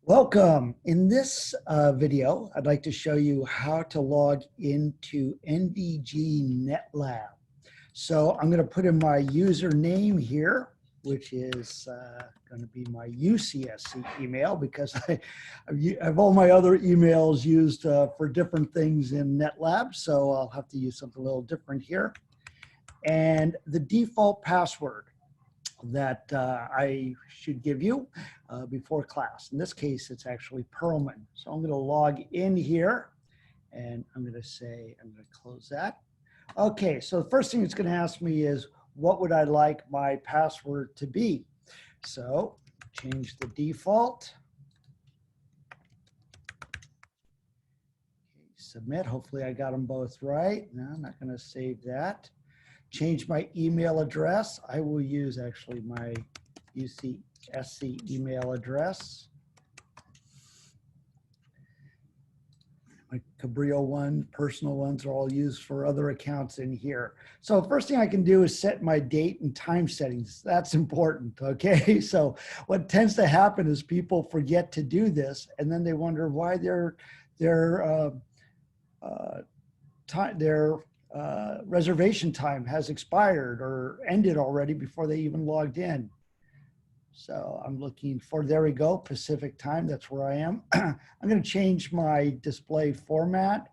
Welcome. In this video, I'd like to show you how to log into NVG NetLab. So I'm going to put in my username here, which is going to be my UCSC email because I have all my other emails used for different things in NetLab. So I'll have to use something a little different here. And the default password that I should give you before class. In this case, it's actually Perlman. So I'm going to log in here and I'm going to close that. Okay, so the first thing it's going to ask me is, what would I like my password to be? So change the default. Okay, submit. Hopefully I got them both right. No, I'm not going to save that. Change my email address. I will use actually my UCSC email address. My Cabrillo one, personal ones are all used for other accounts in here. So first thing I can do is set my date and time settings. That's important, okay? So what tends to happen is people forget to do this and then they wonder why their reservation time has expired or ended already before they even logged in. So I'm looking for, there we go, Pacific time, that's where I am. I'm going to change my display format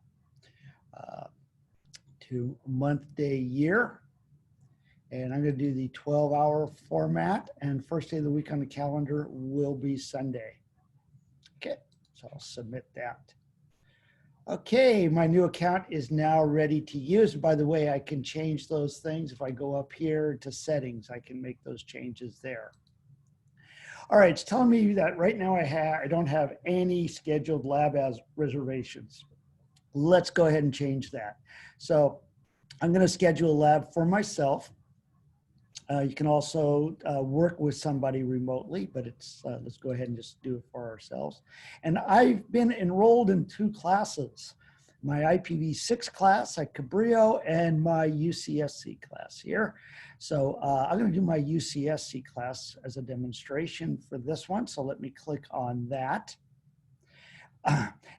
to month, day, year. And I'm going to do the 12-hour format, and first day of the week on the calendar will be Sunday. Okay, so I'll submit that. Okay, my new account is now ready to use. By the way, I can change those things. If I go up here to settings, I can make those changes there. All right, it's telling me that right now I don't have any scheduled lab as reservations. Let's go ahead and change that. So I'm going to schedule a lab for myself. You can also work with somebody remotely, but let's go ahead and just do it for ourselves. And I've been enrolled in 2 classes, my IPv6 class at Cabrillo and my UCSC class here. So I'm going to do my UCSC class as a demonstration for this one. So let me click on that.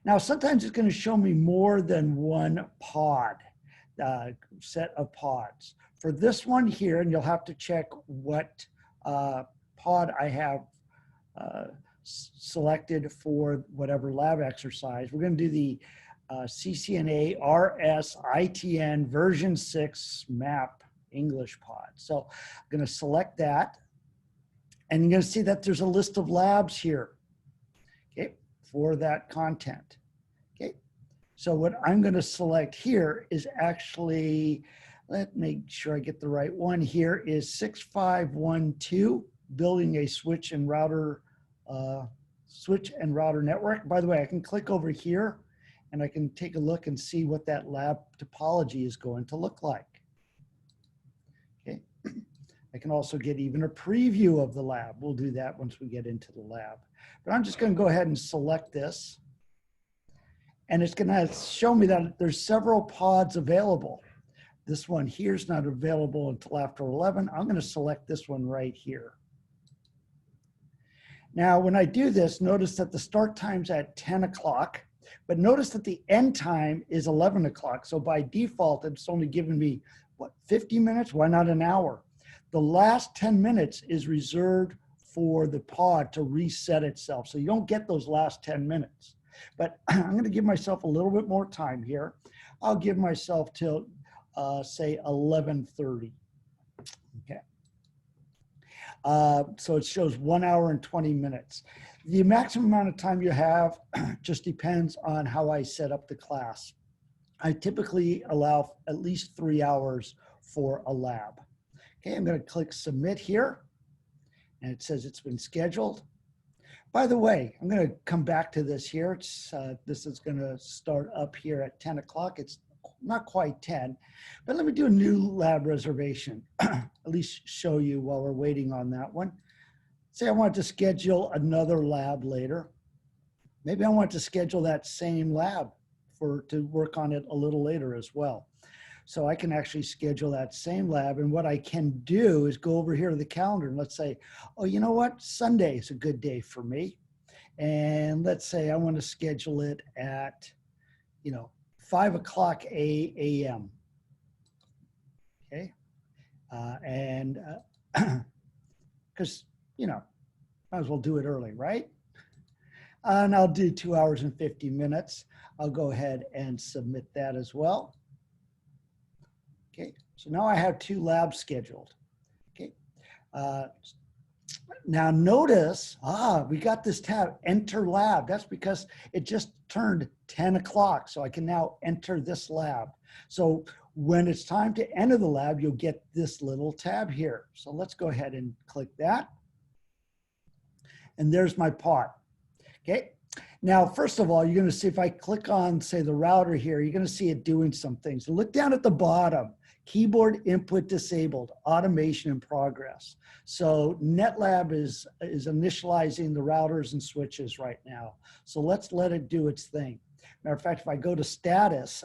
Now, sometimes it's going to show me more than one pod, set of pods. For this one here, and you'll have to check what pod I have selected for whatever lab exercise. We're going to do the CCNA RS ITN version 6 map English pod. So I'm going to select that. And you're going to see that there's a list of labs here, okay, for that content. Okay, so what I'm going to select here is actually, let me make sure I get the right one here, is 6512, building a switch and router network. By the way, I can click over here and I can take a look and see what that lab topology is going to look like. Okay, I can also get even a preview of the lab. We'll do that once we get into the lab. But I'm just going to go ahead and select this. And it's going to show me that there's several pods available. This one here is not available until after 11. I'm going to select this one right here. Now, when I do this, notice that the start time's at 10 o'clock, but notice that the end time is 11 o'clock. So by default, it's only giving me, what, 50 minutes? Why not an hour? The last 10 minutes is reserved for the pod to reset itself. So you don't get those last 10 minutes. But I'm going to give myself a little bit more time here. I'll give myself till say 11:30. Okay. So it shows 1 hour and 20 minutes. The maximum amount of time you have just depends on how I set up the class. I typically allow at least 3 hours for a lab. Okay, I'm going to click submit here, and it says it's been scheduled. By the way, I'm going to come back to this here. This is going to start up here at 10 o'clock. It's not quite 10, but let me do a new lab reservation, at least show you while we're waiting on that one. Say I want to schedule another lab later. Maybe I want to schedule that same lab to work on it a little later as well. So I can actually schedule that same lab, and what I can do is go over here to the calendar and let's say, oh, you know what? Sunday is a good day for me. And let's say I want to schedule it at, 5 o'clock a.m. Okay. And because, might as well do it early, right? And I'll do 2 hours and 50 minutes. I'll go ahead and submit that as well. Okay, so now I have 2 labs scheduled. Okay, now notice, we got this tab, enter lab. That's because it just turned 10 o'clock, so I can now enter this lab. So when it's time to enter the lab, you'll get this little tab here. So let's go ahead and click that. And there's my part. Okay. Now, first of all, you're going to see if I click on, say, the router here, you're going to see it doing some things. Look down at the bottom, keyboard input disabled, automation in progress. So NetLab is initializing the routers and switches right now. So let's let it do its thing. Matter of fact, if I go to status,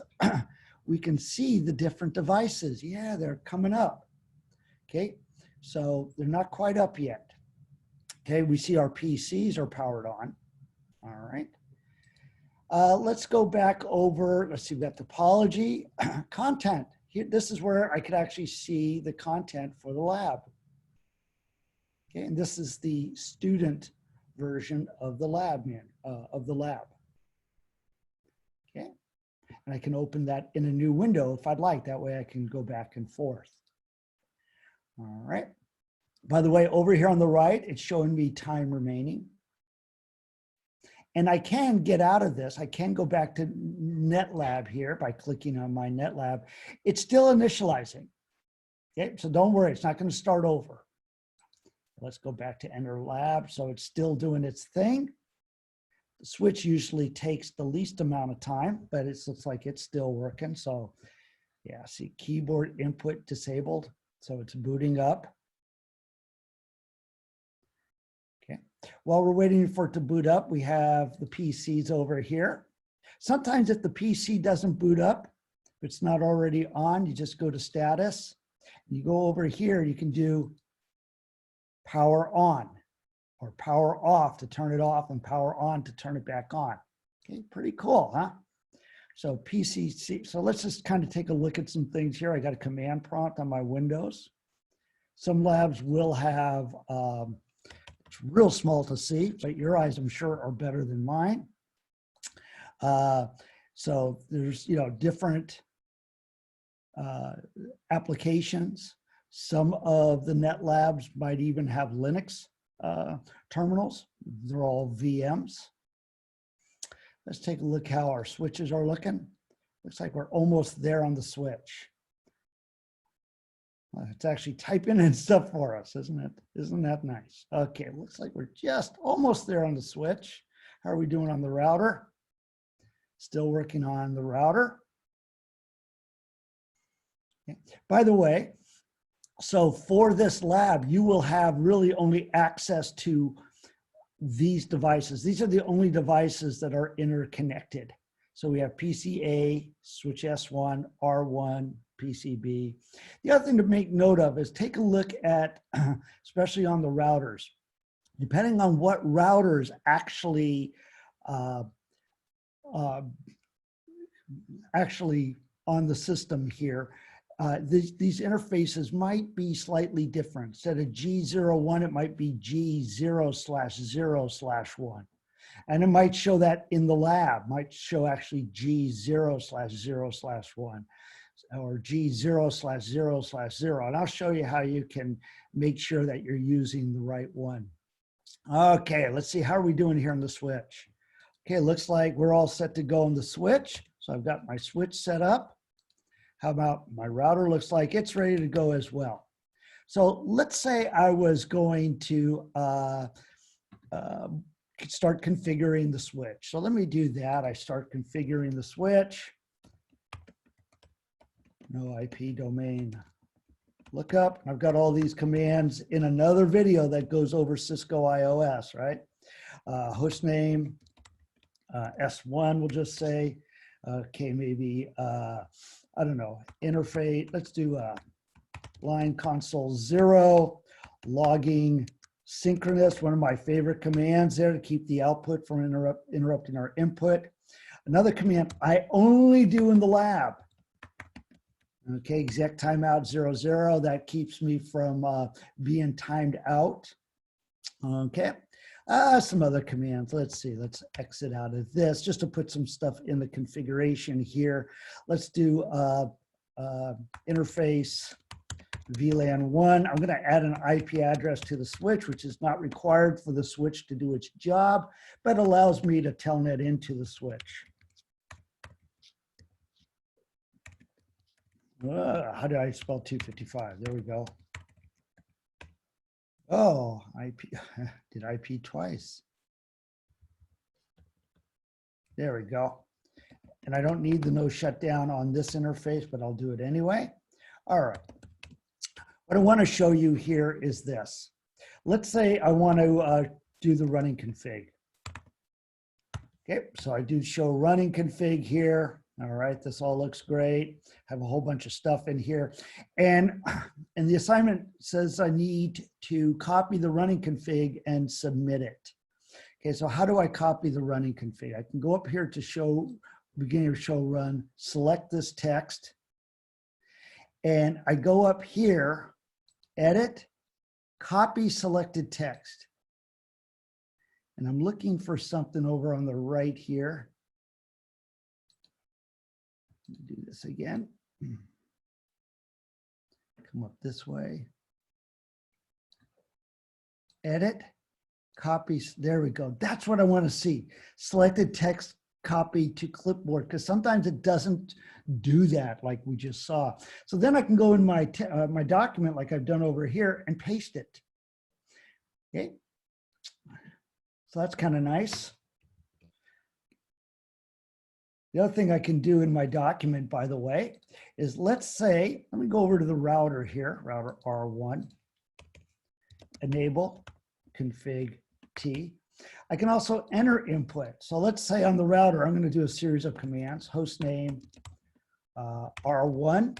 we can see the different devices. Yeah, they're coming up. Okay, so they're not quite up yet. Okay, we see our PCs are powered on. All right. Let's go back over, let's see, we've got topology, content. Here, this is where I could actually see the content for the lab. Okay, and this is the student version of the lab, Okay, and I can open that in a new window if I'd like. That way I can go back and forth. All right. By the way, over here on the right, it's showing me time remaining. And I can get out of this. I can go back to NetLab here by clicking on my NetLab. It's still initializing. Okay, so don't worry, it's not going to start over. Let's go back to enter lab. So it's still doing its thing. The switch usually takes the least amount of time, but it looks like it's still working. So yeah, see, keyboard input disabled. So it's booting up. While we're waiting for it to boot up, we have the PCs over here. Sometimes if the PC doesn't boot up, if it's not already on, you just go to status. You go over here, you can do power on or power off to turn it off and power on to turn it back on. Okay, pretty cool, huh? So PC, so let's just kind of take a look at some things here. I got a command prompt on my Windows. Some labs will have, it's real small to see, but your eyes, I'm sure, are better than mine. So there's, different applications. Some of the NetLabs might even have Linux terminals. They're all VMs. Let's take a look how our switches are looking. Looks like we're almost there on the switch. It's actually typing in stuff for us, isn't it? Isn't that nice? Okay, looks like we're just almost there on the switch. How are we doing on the router? Still working on the router. Okay. By the way, so for this lab, you will have really only access to these devices. These are the only devices that are interconnected. So we have PCA, switch S1, R1, PCB. The other thing to make note of is take a look at, especially on the routers, depending on what routers actually on the system here, these interfaces might be slightly different. Instead of G01, it might be G0/0/1. And it might show that in the lab, might show actually G0/0/1 or G0/0/0. And I'll show you how you can make sure that you're using the right one. Okay, let's see, how are we doing here on the switch? Okay, looks like we're all set to go on the switch. So I've got my switch set up. How about my router? Looks like it's ready to go as well. So let's say I was going to start configuring the switch. So let me do that. I start configuring the switch. No IP domain lookup. I've got all these commands in another video that goes over Cisco IOS, right? Host name, S1, we'll just say. Okay, maybe, I don't know, interface. Let's do line console 0, logging Synchronous, one of my favorite commands there to keep the output from interrupting our input. Another command I only do in the lab. Okay, exec timeout 00, that keeps me from being timed out. Okay, some other commands. Let's see, let's exit out of this just to put some stuff in the configuration here. Let's do interface VLAN 1. I'm going to add an IP address to the switch, which is not required for the switch to do its job, but allows me to telnet into the switch. How did I spell 255? There we go. Oh, IP, did IP twice. There we go. And I don't need the no shutdown on this interface, but I'll do it anyway. All right. What I want to show you here is this. Let's say I want to do the running config. Okay, so I do show running config here. All right, this all looks great. Have a whole bunch of stuff in here. And the assignment says I need to copy the running config and submit it. Okay, so how do I copy the running config? I can go up here to show, beginning of show run, select this text, and I go up here, edit, copy selected text. And I'm looking for something over on the right here. Do this again. Come up this way. Edit, copy. There we go. That's what I want to see. Selected text, copy to clipboard, because sometimes it doesn't do that like we just saw. So then I can go in my my document like I've done over here and paste it. Okay. So that's kind of nice. The other thing I can do in my document, by the way, is let's say, let me go over to the router here, router R1, enable config T. I can also enter input. So let's say on the router, I'm going to do a series of commands, host name R1,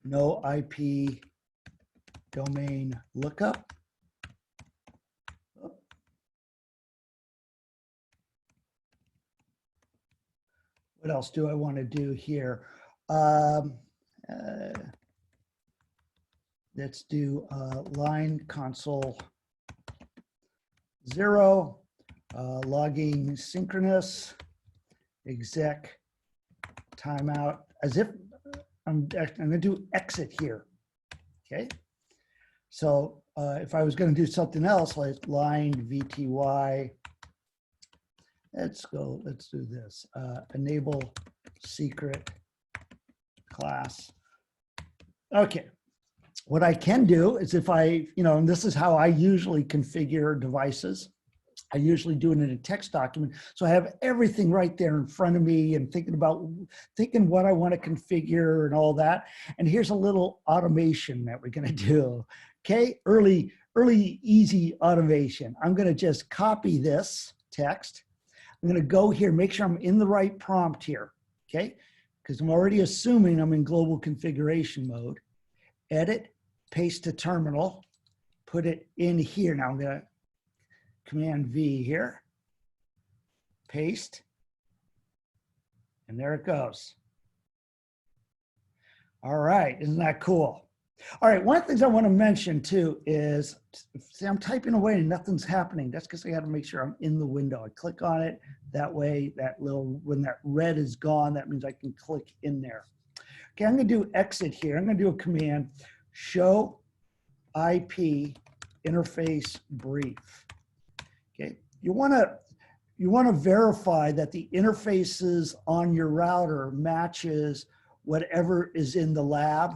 no IP domain lookup. What else do I want to do here? Let's do line console 0, logging synchronous, exec timeout, as if I'm going to do exit here. Okay. So if I was going to do something else like line VTY, let's do this. Enable secret class. Okay. What I can do is if I, and this is how I usually configure devices. I usually do it in a text document. So I have everything right there in front of me and thinking what I want to configure and all that. And here's a little automation that we're going to do. Okay. Early, easy automation. I'm going to just copy this text. I'm going to go here, make sure I'm in the right prompt here, okay? Because I'm already assuming I'm in global configuration mode. Edit, paste to terminal, put it in here. Now I'm going to Command V here, paste, and there it goes. All right, isn't that cool? All right, one of the things I want to mention too is, see, I'm typing away and nothing's happening. That's because I got to make sure I'm in the window. I click on it, that way, when that red is gone, that means I can click in there. Okay, I'm going to do exit here. I'm going to do a command, show IP interface brief. Okay, you want to verify that the interfaces on your router matches whatever is in the lab.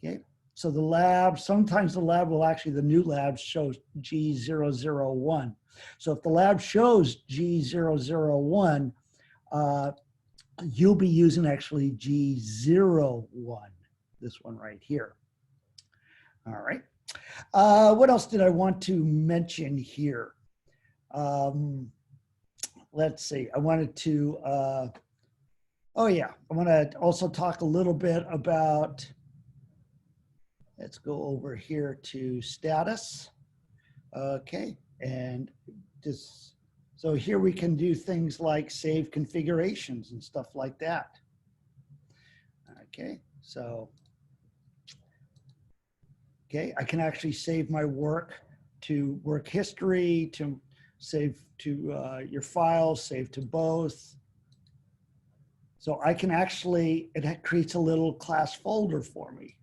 Okay, so the lab, sometimes the lab will actually, the new lab shows G001. So if the lab shows G001, you'll be using actually G01, this one right here. All right. What else did I want to mention here? Let's see, I wanted to, oh yeah, I want to also talk a little bit about, let's go over here to status. Okay, and this, so here we can do things like save configurations and stuff like that. Okay, so, okay, I can actually save my work to work history, to save to your files, save to both. So I can actually, it creates a little class folder for me.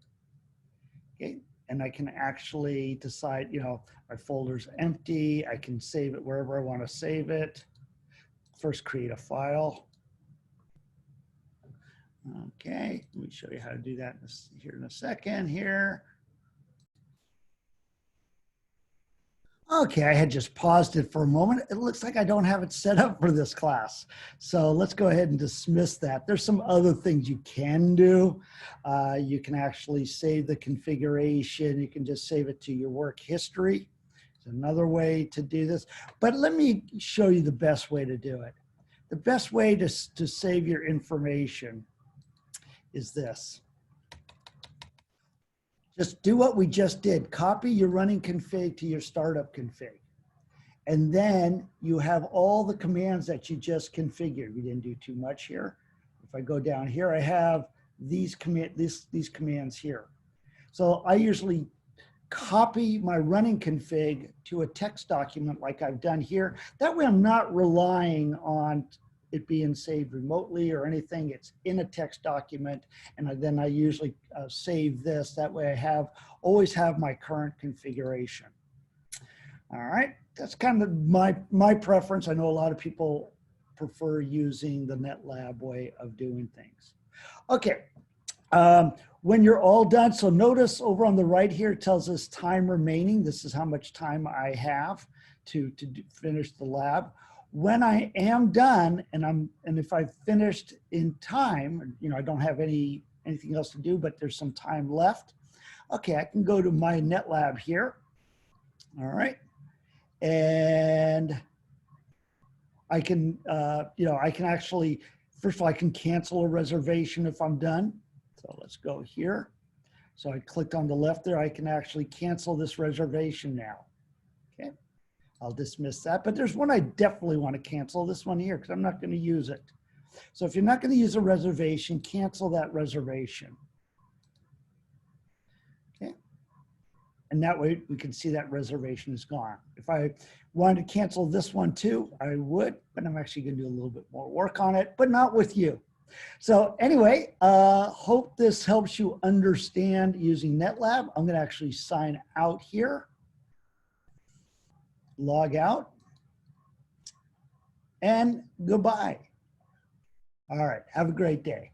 Okay, and I can actually decide, you know, my folder's empty. I can save it wherever I want to save it. First, create a file. Okay, let me show you how to do that here in a second here. Okay, I had just paused it for a moment. It looks like I don't have it set up for this class. So let's go ahead and dismiss that. There's some other things you can do. You can actually save the configuration. You can just save it to your work history. It's another way to do this. But let me show you the best way to do it. The best way to save your information is this. Just do what we just did. Copy your running config to your startup config. And then you have all the commands that you just configured. We didn't do too much here. If I go down here, I have these commands here. So I usually copy my running config to a text document like I've done here. That way I'm not relying on it being saved remotely or anything. It's in a text document, and then I usually save this. That way I always have my current configuration. All right, that's kind of my preference. I know a lot of people prefer using the NetLab way of doing things. Okay, when you're all done, so notice over on the right here, it tells us time remaining. This is how much time I have to finish the lab. When I am done, and if I've finished in time, you know, I don't have anything else to do, but there's some time left. Okay, I can go to my NetLab here. All right, and I can, you know, I can actually, first of all, I can cancel a reservation if I'm done. So let's go here. So I clicked on the left there. I can actually cancel this reservation now. Okay. I'll dismiss that, but there's one I definitely want to cancel, this one here, because I'm not going to use it. So if you're not going to use a reservation, cancel that reservation. Okay. And that way we can see that reservation is gone. If I wanted to cancel this one too, I would, but I'm actually going to do a little bit more work on it, but not with you. So anyway, hope this helps you understand using NetLab. I'm going to actually sign out here. Log out, and goodbye. All right, have a great day.